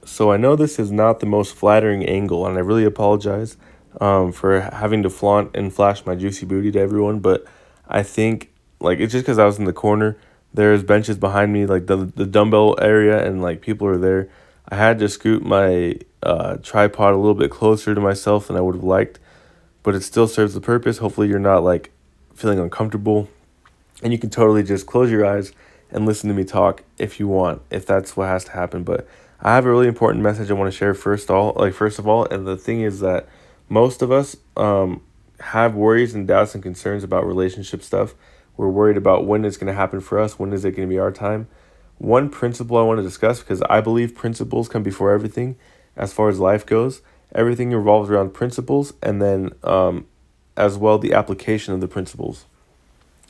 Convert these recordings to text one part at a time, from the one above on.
So I know this is not the most flattering angle, and I really apologize for having to flaunt and flash my juicy booty to everyone. But I think like it's just because I was in the corner. There's benches behind me, like the dumbbell area, and like people are there. I had to scoot my tripod a little bit closer to myself than I would have liked, but it still serves the purpose. Hopefully, you're not like feeling uncomfortable, and you can totally just close your eyes and listen to me talk if you want, if that's what has to happen. But I have a really important message I want to share first of all, and the thing is that most of us have worries and doubts and concerns about relationship stuff. We're worried about when it's going to happen for us, when is it going to be our time. One principle I want to discuss, because I believe principles come before everything as far as life goes. Everything revolves around principles, and then as well the application of the principles.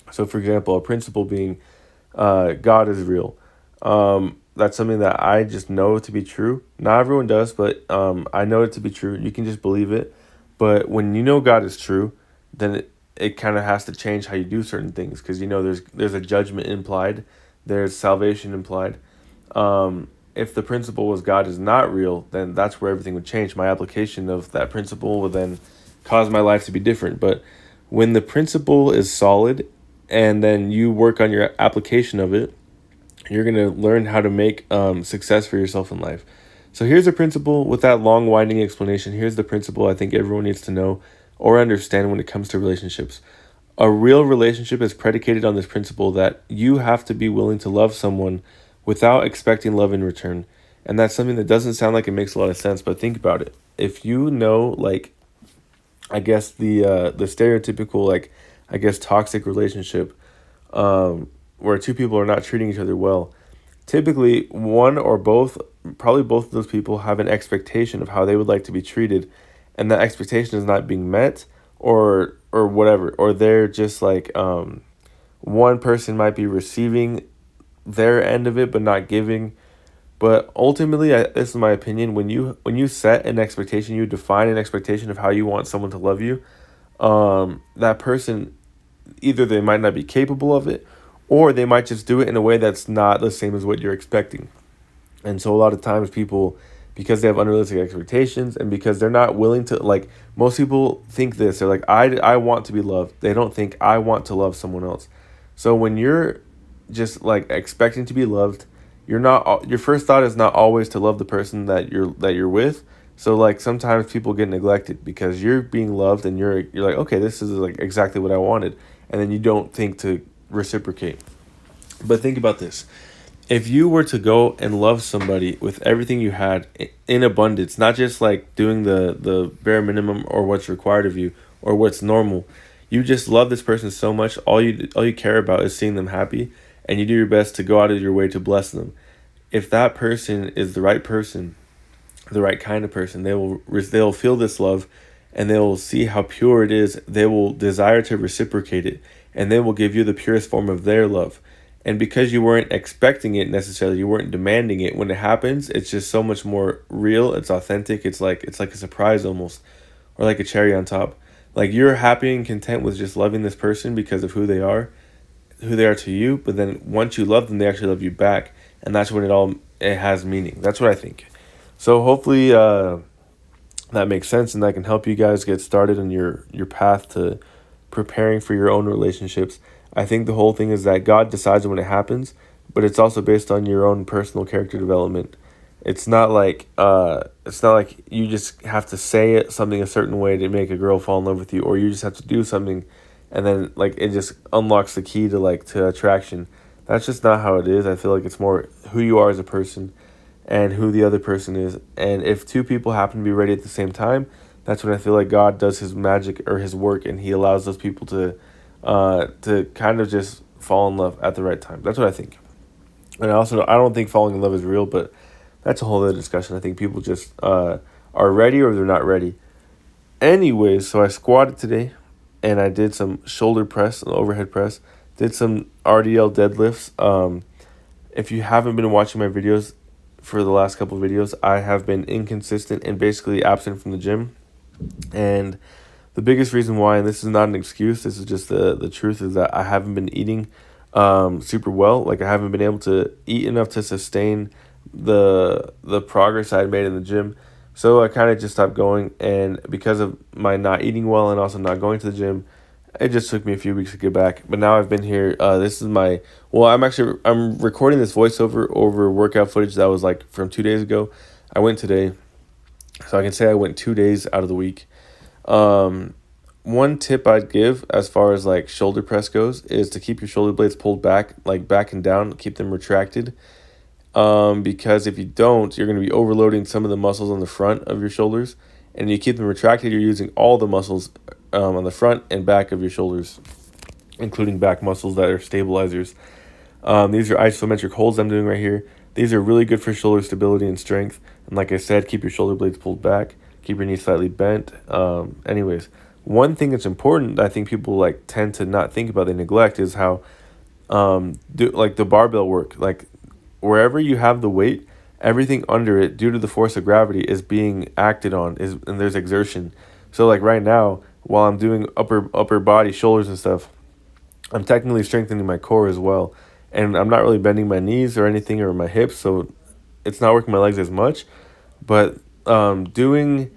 So, for example, a principle being God is real. That's something that I just know to be true. Not everyone does, but I know it to be true. You can just believe it. But when you know God is true, then it kind of has to change how you do certain things, because you know there's a judgment implied, there's salvation implied. If the principle was God is not real, then that's where everything would change. My application of that principle would then cause my life to be different. But when the principle is solid and then you work on your application of it, you're going to learn how to make success for yourself in life. So here's a principle with that long winding explanation. Here's the principle I think everyone needs to know or understand when it comes to relationships. A real relationship is predicated on this principle that you have to be willing to love someone without expecting love in return. And that's something that doesn't sound like it makes a lot of sense, but think about it. If you know, like, I guess the stereotypical, like, I guess toxic relationship, where two people are not treating each other well, typically one or both, probably both of those people have an expectation of how they would like to be treated, and that expectation is not being met, or whatever, or they're just like one person might be receiving their end of it but not giving. But ultimately, this is my opinion, when you set an expectation, you define an expectation of how you want someone to love you, that person, either they might not be capable of it, or they might just do it in a way that's not the same as what you're expecting. And so a lot of times people, because they have unrealistic expectations and because they're not willing to, like, most people think this, they're like, I want to be loved. They don't think I want to love someone else. So when you're just like expecting to be loved, you're not, your first thought is not always to love the person that you're with. So like sometimes people get neglected because you're being loved and you're like, okay, this is like exactly what I wanted. And then you don't think to reciprocate. But think about this. If you were to go and love somebody with everything you had in abundance, not just like doing the bare minimum or what's required of you or what's normal, you just love this person so much, all you care about is seeing them happy, and you do your best to go out of your way to bless them. If that person is the right person, the right kind of person, they'll feel this love, and they will see how pure it is. They will desire to reciprocate it, and they will give you the purest form of their love. And because you weren't expecting it necessarily, you weren't demanding it, when it happens, it's just so much more real. It's authentic. It's like a surprise almost, or like a cherry on top. Like you're happy and content with just loving this person because of who they are to you. But then once you love them, they actually love you back, and that's when it has meaning. That's what I think. So hopefully that makes sense, and that can help you guys get started on your path to preparing for your own relationships. I think the whole thing is that God decides when it happens, but it's also based on your own personal character development. It's not like you just have to say something a certain way to make a girl fall in love with you, or you just have to do something and then like it just unlocks the key to attraction. That's just not how it is. I feel like it's more who you are as a person and who the other person is. And if two people happen to be ready at the same time, that's when I feel like God does his magic or his work, and he allows those people to kind of just fall in love at the right time. That's what I think. And I don't think falling in love is real, but that's a whole other discussion. I think people just are ready or they're not ready. Anyways, so I squatted today, and I did some shoulder press and overhead press. Did some RDL deadlifts. If you haven't been watching my videos for the last couple of videos, I have been inconsistent and basically absent from the gym. And the biggest reason why, and this is not an excuse, this is just the truth, is that I haven't been eating super well. Like I haven't been able to eat enough to sustain the progress I had made in the gym. So I kind of just stopped going, and because of my not eating well and also not going to the gym, it just took me a few weeks to get back. But now I've been here. This is my well. I'm recording this voiceover over workout footage that was like from 2 days ago. I went today, so I can say I went 2 days out of the week. Um, One tip I'd give as far as like shoulder press goes is to keep your shoulder blades pulled back, like back and down, keep them retracted. Because if you don't, you're going to be overloading some of the muscles on the front of your shoulders, and you keep them retracted, you're using all the muscles on the front and back of your shoulders, including back muscles that are stabilizers. These are isometric holds I'm doing right here. These are really good for shoulder stability and strength. And like I said, keep your shoulder blades pulled back, keep your knees slightly bent. Anyways, one thing that's important that I think people like tend to not think about, they neglect, is how do like the barbell work. Like wherever you have the weight, everything under it, due to the force of gravity, is being acted on. And there's exertion. So like right now, while I'm doing upper body, shoulders and stuff, I'm technically strengthening my core as well. And I'm not really bending my knees or anything or my hips, so it's not working my legs as much. But doing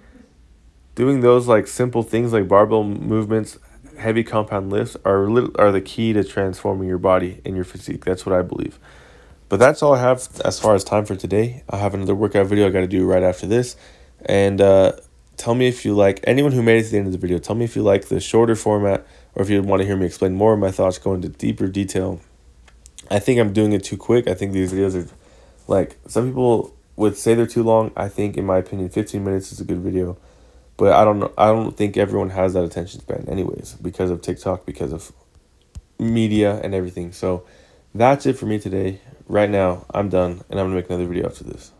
those like simple things like barbell movements, heavy compound lifts are the key to transforming your body and your physique. That's what I believe. But that's all I have as far as time for today. I have another workout video I got to do right after this. And tell me if you like, anyone who made it to the end of the video, tell me if you like the shorter format or if you want to hear me explain more of my thoughts, go into deeper detail. I think I'm doing it too quick. I think these videos are, like, some people would say they're too long. I think, in my opinion, 15 minutes is a good video. But I don't know. I don't think everyone has that attention span anyways, because of TikTok, because of media and everything. So that's it for me today. Right now, I'm done, and I'm going to make another video after this.